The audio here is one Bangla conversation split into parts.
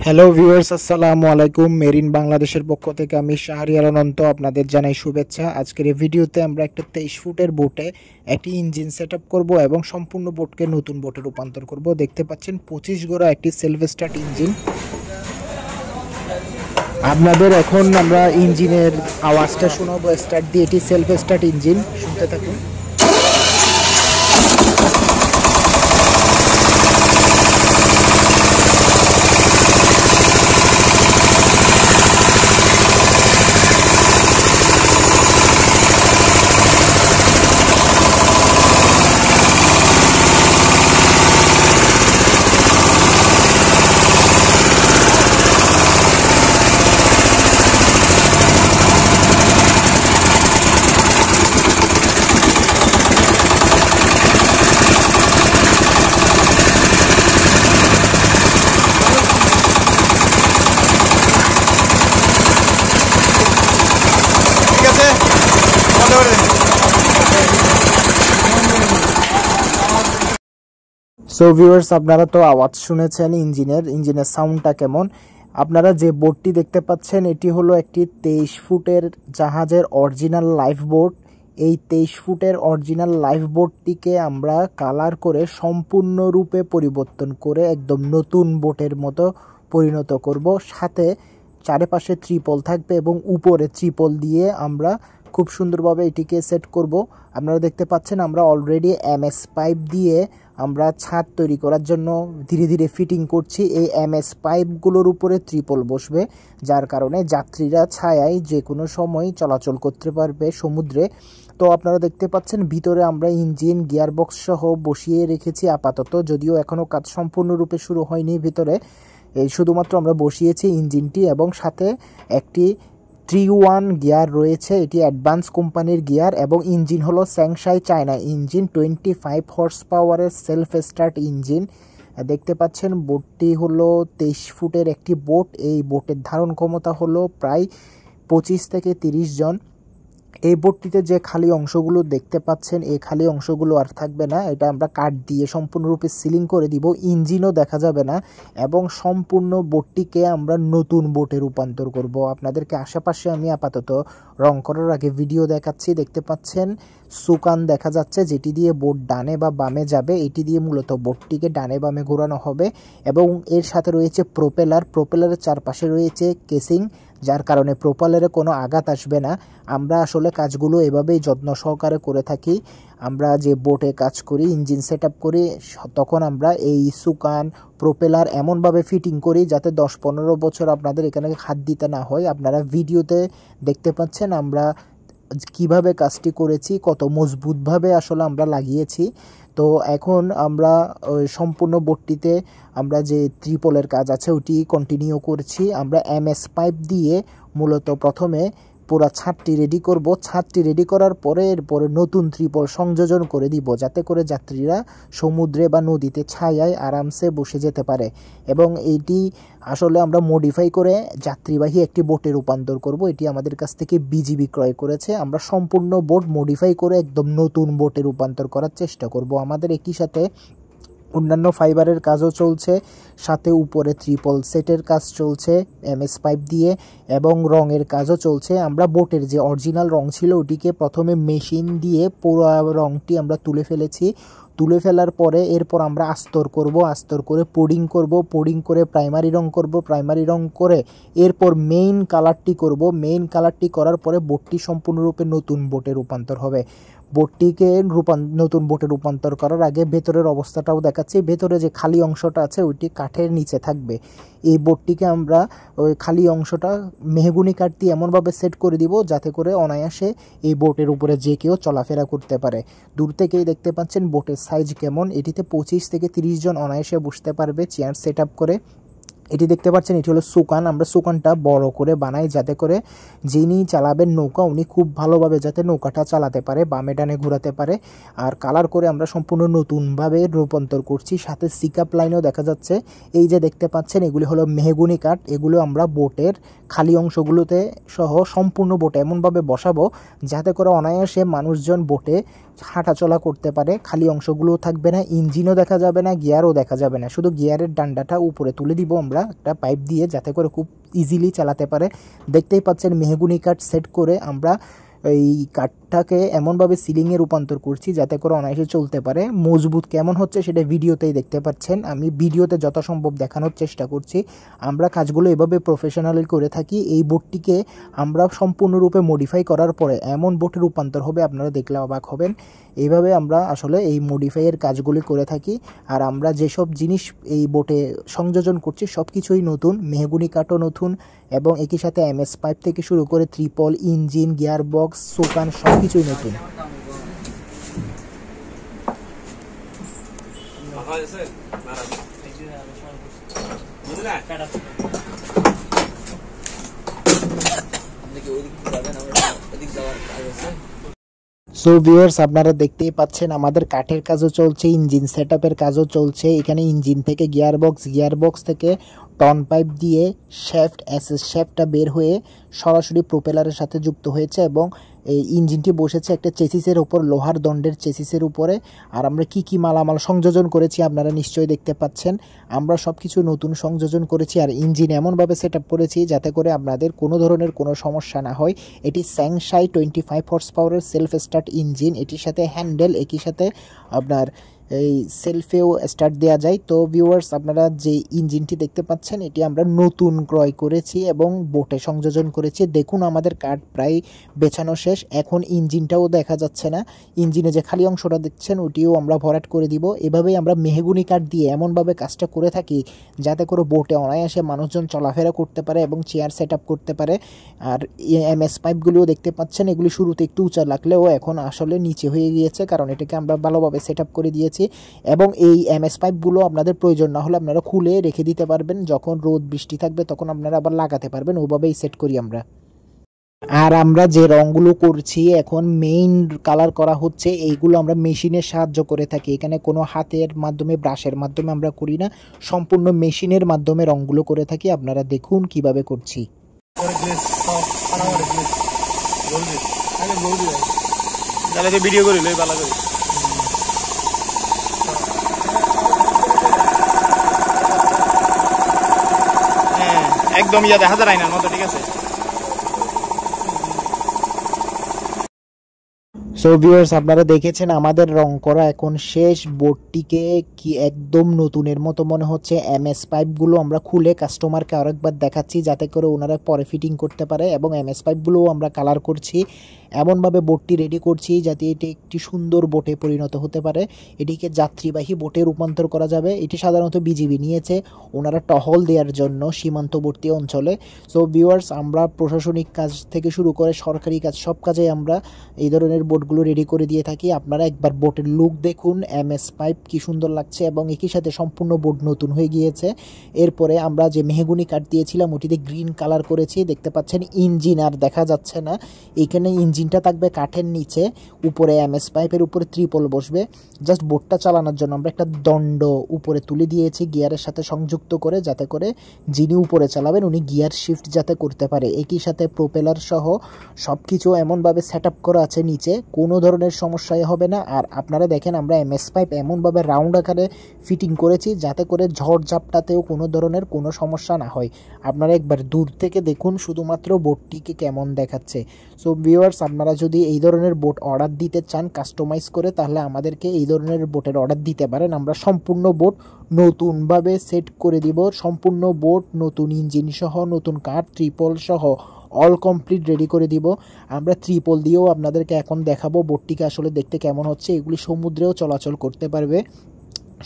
হ্যালো ভিউয়ার্স, আসসালামু আলাইকুম। মেরিন বাংলাদেশের পক্ষ থেকে আমি শাহরিয়ার অনন্ত আপনাদের জানাই শুভেচ্ছা। আজকের এই ভিডিওতে আমরা একটা 23 ফুটের বোটে একটি ইঞ্জিন সেটআপ করব এবং সম্পূর্ণ বোটকে নতুন বোটে রূপান্তর করব। দেখতে পাচ্ছেন 25 গোড়া একটি সেলফ স্টার্ট ইঞ্জিন। আপনাদের এখন আমরা ইঞ্জিনের আওয়াজটা শোনাবো স্টার্ট দিয়ে। এটি সেলফ স্টার্ট ইঞ্জিন, শুনতে থাকুন। সো ভিউয়ার্স, আপনারা তো আওয়াজ শুনেছেন ইঞ্জিনের সাউন্ডটা কেমন। আপনারা যে বোটটি দেখতে পাচ্ছেন এটি হলো একটি 23 ফুটের জাহাজের অরিজিনাল লাইফ বোট। এই 23 ফুটের অরিজিনাল লাইফ বোটটিকে আমরা কালার করে সম্পূর্ণরূপে পরিবর্তন করে একদম নতুন বোটের মতো পরিণত করব। সাথে চারপাশে ত্রিপল থাকবে এবং উপরে ত্রিপল দিয়ে আমরা খুব সুন্দরভাবে এটিকে সেট করব। আপনারা দেখতে পাচ্ছেন আমরা অলরেডি এমএস পাইপ দিয়ে আমরা ছাদ তৈরি করার জন্য ধীরে ধীরে ফিটিং করছি। এই এমএস পাইপগুলোর উপরে ত্রিপল বসবে, যার কারণে যাত্রীরা ছায়ায় যে কোনো সময় চলাচল করতে পারবে সমুদ্রে। তো আপনারা দেখতে পাচ্ছেন ভিতরে আমরা ইঞ্জিন গিয়ারবক্স সহ বসিয়ে রেখেছি আপাতত, যদিও এখনও কাজ সম্পূর্ণরূপে শুরু হয়নি। ভিতরে এই শুধুমাত্র আমরা বসিয়েছি ইঞ্জিনটি এবং সাথে একটি 3-1 গিয়ার রয়েছে। এটি অ্যাডভান্স কোম্পানির গিয়ার এবং ইঞ্জিন হলো স্যাংশাই চায়না ইঞ্জিন, 25 হর্স পাওয়ারের সেলফ স্টার্ট ইঞ্জিন। দেখতে পাচ্ছেন বোটটি হলো 23 ফুটের একটি বোট। এই বোটের ধারণ ক্ষমতা হলো প্রায় 25 থেকে 30 জন। এই বোটটিতে যে খালি অংশগুলো দেখতে পাচ্ছেন, এই খালি অংশগুলো আর থাকবে না। এটা আমরা কাঠ দিয়ে সম্পূর্ণরূপে সিলিং করে দিব, ইঞ্জিনও দেখা যাবে না এবং সম্পূর্ণ বোটটিকে আমরা নতুন বোটে রূপান্তর করব। আপনাদেরকে আশেপাশে আমি আপাতত রং করার আগে ভিডিও দেখাচ্ছি। দেখতে পাচ্ছেন সুকান দেখা যাচ্ছে, যেটি দিয়ে বোট ডানে বা বামে যাবে। এটি দিয়ে মূলত বোটটিকে ডানে বামে ঘোরানো হবে এবং এর সাথে রয়েছে প্রোপেলারের চারপাশে রয়েছে কেসিং, যার কারণে প্রোপেলারে কোনো আঘাত আসবে না। আমরা আসলে কাজগুলো এভাবেই যত্ন সহকারে করে থাকি। আমরা যে বোটে কাজ করি, ইঞ্জিন সেট আপ করি, তখন আমরা এই সুকান প্রোপেলার এমনভাবে ফিটিং করি যাতে 10-15 বছর আপনাদের এখানে হাত দিতে না হয়। আপনারা ভিডিওতে দেখতে পাচ্ছেন আমরা কিভাবে কাজটি করেছি, কত মজবুতভাবে আসলে আমরা লাগিয়েছি। তো এখন আমরা সম্পূর্ণ বোটটিতে আমরা যে ত্রিপলের কাজ আছে ওটি কন্টিনিউ করছি। আমরা এমএস পাইপ দিয়ে মূলত প্রথমে পুরো ছাদটি রেডি করব। ছাদটি রেডি করার পরে এরপরে নতুন ত্রিপল সংযোজন করে দিব, যাতে করে যাত্রীরা সমুদ্রে বা নদীতে ছায়ায় আরামসে বসে যেতে পারে। এবং এইটি আসলে আমরা মডিফাই করে যাত্রীবাহী একটি বোটে রূপান্তর করব। এটি আমাদের কাছ থেকে বিজিবি ক্রয় করেছে। আমরা সম্পূর্ণ বোট মডিফাই করে একদম নতুন বোটে রূপান্তর করার চেষ্টা করব। আমাদের একই সাথে অন্যান্য ফাইবারের কাজও চলছে, সাথে উপরে ত্রিপল সেটের কাজ চলছে এমএস পাইপ দিয়ে এবং রঙের কাজও চলছে। আমরা বোটের যে অরিজিনাল রং ছিল ওটিকে প্রথমে মেশিন দিয়ে পুরো রংটি আমরা তুলে ফেলার পরে এরপর আমরা আস্তর করে পোডিং করে প্রাইমারি রং করে এরপর মেইন কালারটি করার পরে বোটটি সম্পূর্ণরূপে নতুন বোটে রূপান্তর হবে। বোটটিকে নতুন বোটে রূপান্তর করার আগে ভেতরের অবস্থাটাও দেখাচ্ছি। ভেতরে যে খালি অংশটা আছে ওইটি কাঠের নিচে থাকবে। এই বোটটিকে আমরা ওই খালি অংশটা মেহগুনি কাঠ দিয়ে এমনভাবে সেট করে দিব যাতে করে অনায়াসে এই বোটের উপরে যে কেউ চলাফেরা করতে পারে। দূর থেকেই দেখতে পাচ্ছেন বোটের সাইজ কেমন। এটিতে 25 থেকে 30 জন অনায়াসে বসতে পারবে চেয়ার সেট আপ করে। এটি দেখতে পাচ্ছেন, এটি হলো সুকান। আমরা সুকানটা বড় করে বানাই যাতে করে যিনি চালাবেন নৌকা উনি খুব ভালোভাবে যাতে নৌকাটা চালাতে পারে, বামে ডানে ঘোরাতে পারে। আর কালার করে আমরা সম্পূর্ণ নতুনভাবে রূপান্তর করছি। সাথে সিকাপ লাইনও দেখা যাচ্ছে। এই যে দেখতে পাচ্ছেন এগুলি হলো মেহগুনি কাঠ। এগুলো আমরা বোটের খালি অংশগুলোতে সহ সম্পূর্ণ বোটে এমনভাবে বসাবো যাতে করে অনায়াসে মানুষজন বোটে হাঁটাচলা করতে পারে, খালি অংশগুলোও থাকবে না, ইঞ্জিনও দেখা যাবে না, গিয়ারও দেখা যাবে না, শুধু গিয়ারের ডান্ডাটা উপরে তুলে দিব আমরা একটা পাইপ দিয়ে, যাতে করে খুব ইজিলি চালাতে পারে। দেখতেই পাচ্ছেন মেহগুনি কাঠ সেট করে আমরা এই কাঠটাকে এমনভাবে সিলিংয়ে রূপান্তর করছি যাতে করে অনায়াসে চলতে পারে। মজবুত কেমন হচ্ছে সেটা ভিডিওতেই দেখতে পাচ্ছেন, আমি ভিডিওতে যথাসম্ভব দেখানোর চেষ্টা করছি। আমরা কাজগুলো এভাবে প্রফেশনালি করে থাকি। এই বোটটিকে আমরা সম্পূর্ণরূপে মডিফাই করার পরে এমন বোটে রূপান্তর হবে আপনারা দেখলে অবাক হবেন। এইভাবে আমরা আসলে এই মডিফাইয়ের কাজগুলি করে থাকি। আর আমরা যেসব জিনিস এই বোটে সংযোজন করছি সব কিছুই নতুন, মেহগুনি কাঠও নতুন এবং একই সাথে এমএস পাইপ থেকে শুরু করে ত্রিপল, ইঞ্জিন, গিয়ার বক্স, সোকান সব কিছুই নতুন। সো ভিউয়ার্স, আপনারা দেখতেই পাচ্ছেন আমাদের কাঠের কাজও চলছে, ইঞ্জিন সেটআপের কাজও চলছে। এখানে ইঞ্জিন থেকে গিয়ার বক্স থেকে টন পাইপ দিয়ে শ্যাফট এসএস শ্যাফটটা বের হয়ে সরাসরি প্রোপেলারের সাথে যুক্ত হয়েছে এবং এই ইঞ্জিনটি বসেছে একটা চেসিসের উপর, লোহার দণ্ডের চেসিসের উপরে। আর আমরা কি মালামাল সংযোজন করেছি আপনারা নিশ্চয়ই দেখতে পাচ্ছেন। আমরা সব কিছু নতুন সংযোজন করেছি আর ইঞ্জিন এমনভাবে সেট আপ করেছি যাতে করে আপনাদের কোনো ধরনের কোনো সমস্যা না হয়। এটি স্যাংশাই 25 হর্স পাওয়ারের সেলফ স্টার্ট ইঞ্জিন, এটির সাথে হ্যান্ডেল, একই সাথে আপনার এই সেলফেও স্টার্ট দেওয়া যায়। তো ভিউয়ার্স, আপনারা যে ইঞ্জিনটি দেখতে পাচ্ছেন এটি আমরা নতুন ক্রয় করেছি এবং বোটে সংযোজন করেছি। দেখুন আমাদের কাঠ প্রায় বেছানো শেষ, এখন ইঞ্জিনটাও দেখা যাচ্ছে না, ইঞ্জিনে যে খালি অংশটা দেখছেন ওটিও আমরা ভরাট করে দিব। এভাবেই আমরা মেহগুনি কাঠ দিয়ে এমনভাবে কাজটা করে থাকি যাতে করে বোটে অনায়াসে মানুষজন চলাফেরা করতে পারে এবং চেয়ার সেট আপ করতে পারে। আর এমএস পাইপগুলিও দেখতে পাচ্ছেন, এগুলি শুরুতে একটু উঁচা লাগলেও এখন আসলে নিচে হয়ে গিয়েছে, কারণ এটাকে আমরা ভালোভাবে সেট আপ করে দিয়েছি। এবং এই এমএস পাইপগুলো আপনাদের প্রয়োজন না হলে আপনারা খুলে রেখে দিতে পারবেন, যখন রোদ বৃষ্টি থাকবে তখন আপনারা আবার লাগাতে পারবেন, ওভাবেই সেট করি আমরা। আর আমরা যে রঙগুলো করছি এখন মেইন কালার করা হচ্ছে, এইগুলো আমরা মেশিনের সাহায্য করে থাকি। এখানে কোনো হাতের মাধ্যমে ব্রাশের মাধ্যমে আমরা করি না, সম্পূর্ণ মেশিনের মাধ্যমে রঙগুলো করে থাকি। আপনারা দেখুন কিভাবে করছি। ভিডিও করি ভালো করে একদম দেখা যায় আয়নার মতো, ঠিক আছে। সো ভিউয়ার্স, আপনারা দেখেছেন আমাদের রং করা এখন শেষ। বোর্ডটিকে কি একদম নতুনের মতো মনে হচ্ছে। এমএস পাইপগুলো আমরা খুলে কাস্টমারকে আরেকবার দেখাচ্ছি যাতে করে ওনারা পরে ফিটিং করতে পারে, এবং এমএস পাইপগুলোও আমরা কালার করছি, এমনভাবে বোটটি রেডি করছি যাতে এটি একটি সুন্দর বোটে পরিণত হতে পারে। এটিকে যাত্রীবাহী বোটে রূপান্তর করা যাবে। এটি সাধারণত বিজিবি নিয়েছে ওনারা টহল দেওয়ার জন্য সীমান্তবর্তী অঞ্চলে। সো ভিউয়ার্স, আমরা প্রশাসনিক কাজ থেকে শুরু করে সরকারি কাজ সব কাজে আমরা এই ধরনের বোটগুলো রেডি করে দিয়ে থাকি। আপনারা একবার বোটের লুক দেখুন, এমএস পাইপ কি সুন্দর লাগছে এবং একই সাথে সম্পূর্ণ বোট নতুন হয়ে গিয়েছে। এরপরে আমরা যে মেহগুনি কাঠ দিয়েছিলাম ওটিতে গ্রিন কালার করেছি, দেখতে পাচ্ছেন। ইঞ্জিন আর দেখা যাচ্ছে না, এখানে ইঞ্জিনটা থাকবে কাঠের নিচে, উপরে এমএস পাইপের উপরে ত্রিপল বসবে। জাস্ট বোটটা চালানোর জন্য আমরা একটা দণ্ড উপরে তুলে দিয়েছি গিয়ারের সাথে সংযুক্ত করে, যাতে করে যিনি উপরে চালাবেন উনি গিয়ার শিফট যাতে করতে পারে। একই সাথে প্রোপেলার সহ সব কিছু এমনভাবে সেট আপ করা আছে নিচে, কোনো ধরনের সমস্যাই হবে না। আর আপনারা দেখেন আমরা এমএস পাইপ এমনভাবে রাউন্ড আকারে ফিটিং করেছি যাতে করে ঝড়ঝাপটাতেও কোনো ধরনের কোনো সমস্যা না হয়। আপনারা একবার দূর থেকে দেখুন শুধুমাত্র বোটটিকে কেমন দেখাচ্ছে। সো ভিউয়ার্স, আপনারা যদি এই ধরনের বোট অর্ডার দিতে চান কাস্টমাইজ করে, তাহলে আমাদেরকে এই ধরনের বোটের অর্ডার দিতে পারেন। আমরা সম্পূর্ণ বোট নতুনভাবে সেট করে দিব, সম্পূর্ণ বোট নতুন ইঞ্জিন সহ, নতুন কাঠ, ত্রিপল সহ অল কমপ্লিট রেডি করে দিব। আমরা ত্রিপল দিয়েও আপনাদেরকে এখন দেখাবো বোটটিকে আসলে দেখতে কেমন হচ্ছে। এগুলি সমুদ্রেও চলাচল করতে পারবে,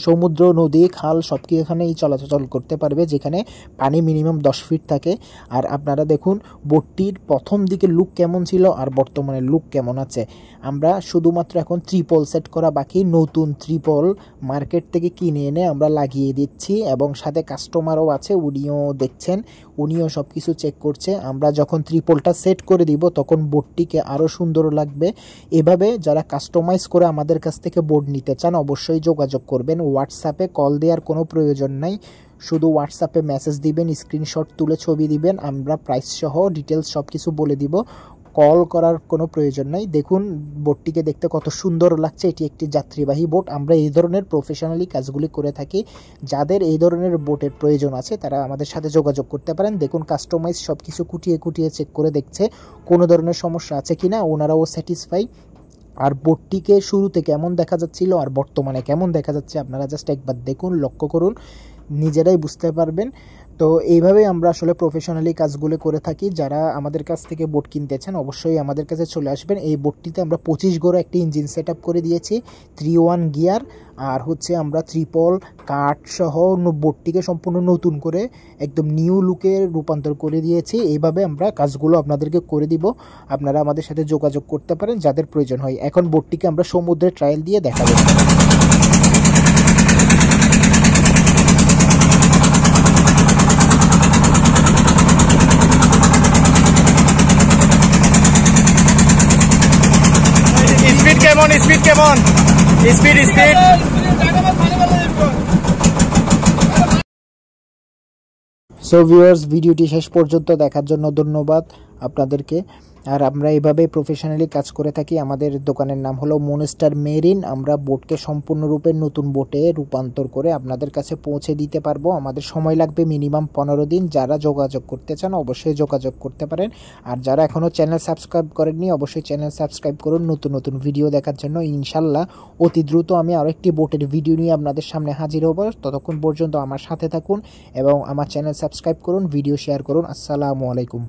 সমুদ্র, নদী, খাল সব কি এখানেই চলাচল করতে পারবে, যেখানে পানি মিনিমাম 10 ফিট থাকে। আর আপনারা দেখুন বোটটির প্রথম দিকে লুক কেমন ছিল আর বর্তমানে লুক কেমন আছে। আমরা শুধুমাত্র এখন ত্রিপল সেট করা বাকি, নতুন ত্রিপল মার্কেট থেকে কিনে এনে আমরা লাগিয়ে দিচ্ছি, এবং সাথে কাস্টমারও আছে, উনিও দেখছেন, উনিও সব কিছু চেক করছে। আমরা যখন ত্রিপলটা সেট করে দিব তখন বোটটিকে আরও সুন্দর লাগবে। এভাবে যারা কাস্টমাইজ করে আমাদের কাছ থেকে বোট নিতে চান অবশ্যই যোগাযোগ করবেন। হোয়াটসঅ্যাপে কল দেওয়ার কোনো প্রয়োজন নাই, শুধু হোয়াটসঅ্যাপে মেসেজ দিবেন, স্ক্রিনশট তুলে ছবি দিবেন, আমরা প্রাইস সহ ডিটেলস সব কিছু বলে দিব। কল করার কোনো প্রয়োজন নাই। দেখুন বোটটিকে দেখতে কত সুন্দর লাগছে। এটি একটি যাত্রীবাহী বোট। আমরা এই ধরনের প্রফেশনালি কাজগুলি করে থাকি। যাদের এই ধরনের বোটের প্রয়োজন আছে তারা আমাদের সাথে যোগাযোগ করতে পারেন। দেখুন কাস্টমাইজ সব কিছু কুটিয়ে কুটিয়ে চেক করে দেখছে কোনো ধরনের সমস্যা আছে কিনা, ওনারাও স্যাটিসফাই। আর বোটটিকে শুরুতে কেমন দেখা যাচ্ছিল আর বর্তমানে কেমন দেখা যাচ্ছে আপনারা জাস্ট একবার দেখুন, লক্ষ্য করুন, নিজেরাই বুঝতে পারবেন। তো এইভাবেই আমরা আসলে প্রফেশনালি কাজগুলো করে থাকি। যারা আমাদের কাছ থেকে বোট কিনতে চান অবশ্যই আমাদের কাছে চলে আসবেন। এই বোটটিতে আমরা 25 গড় একটি ইঞ্জিন সেট আপ করে দিয়েছি, 3-1 গিয়ার, আর হচ্ছে আমরা ত্রিপল কাঠ সহ বোটটিকে সম্পূর্ণ নতুন করে একদম নিউ লুকে রূপান্তর করে দিয়েছি। এইভাবে আমরা কাজগুলো আপনাদেরকে করে দিব। আপনারা আমাদের সাথে যোগাযোগ করতে পারেন যাদের প্রয়োজন হয়। এখন বোটটিকে আমরা সমুদ্রে ট্রায়াল দিয়ে দেখাবো। স্পিড কেমন? স্পিড সো ভিউয়ার্স, ভিডিওটি শেষ পর্যন্ত দেখার জন্য ধন্যবাদ আপনাদেরকে। আর আমরা এইভাবে প্রফেশনালি কাজ করে থাকি। আমাদের দোকানের নাম হলো মনস্টার মেরিন। আমরা বোটকে সম্পূর্ণরূপে নতুন বোটে রূপান্তর করে আপনাদের কাছে পৌঁছে দিতে পারবো। আমাদের সময় লাগবে মিনিমাম 15 দিন। যারা যোগাযোগ করতে চান অবশ্যই যোগাযোগ করতে পারেন। আর যারা এখনও চ্যানেল সাবস্ক্রাইব করেননি অবশ্যই চ্যানেল সাবস্ক্রাইব করুন নতুন নতুন ভিডিও দেখার জন্য। ইনশাল্লাহ অতি দ্রুত আমি আরেকটি বোটের ভিডিও নিয়ে আপনাদের সামনে হাজির হব। ততক্ষণ পর্যন্ত আমার সাথে থাকুন এবং আমার চ্যানেল সাবস্ক্রাইব করুন, ভিডিও শেয়ার করুন। আসসালামু আলাইকুম।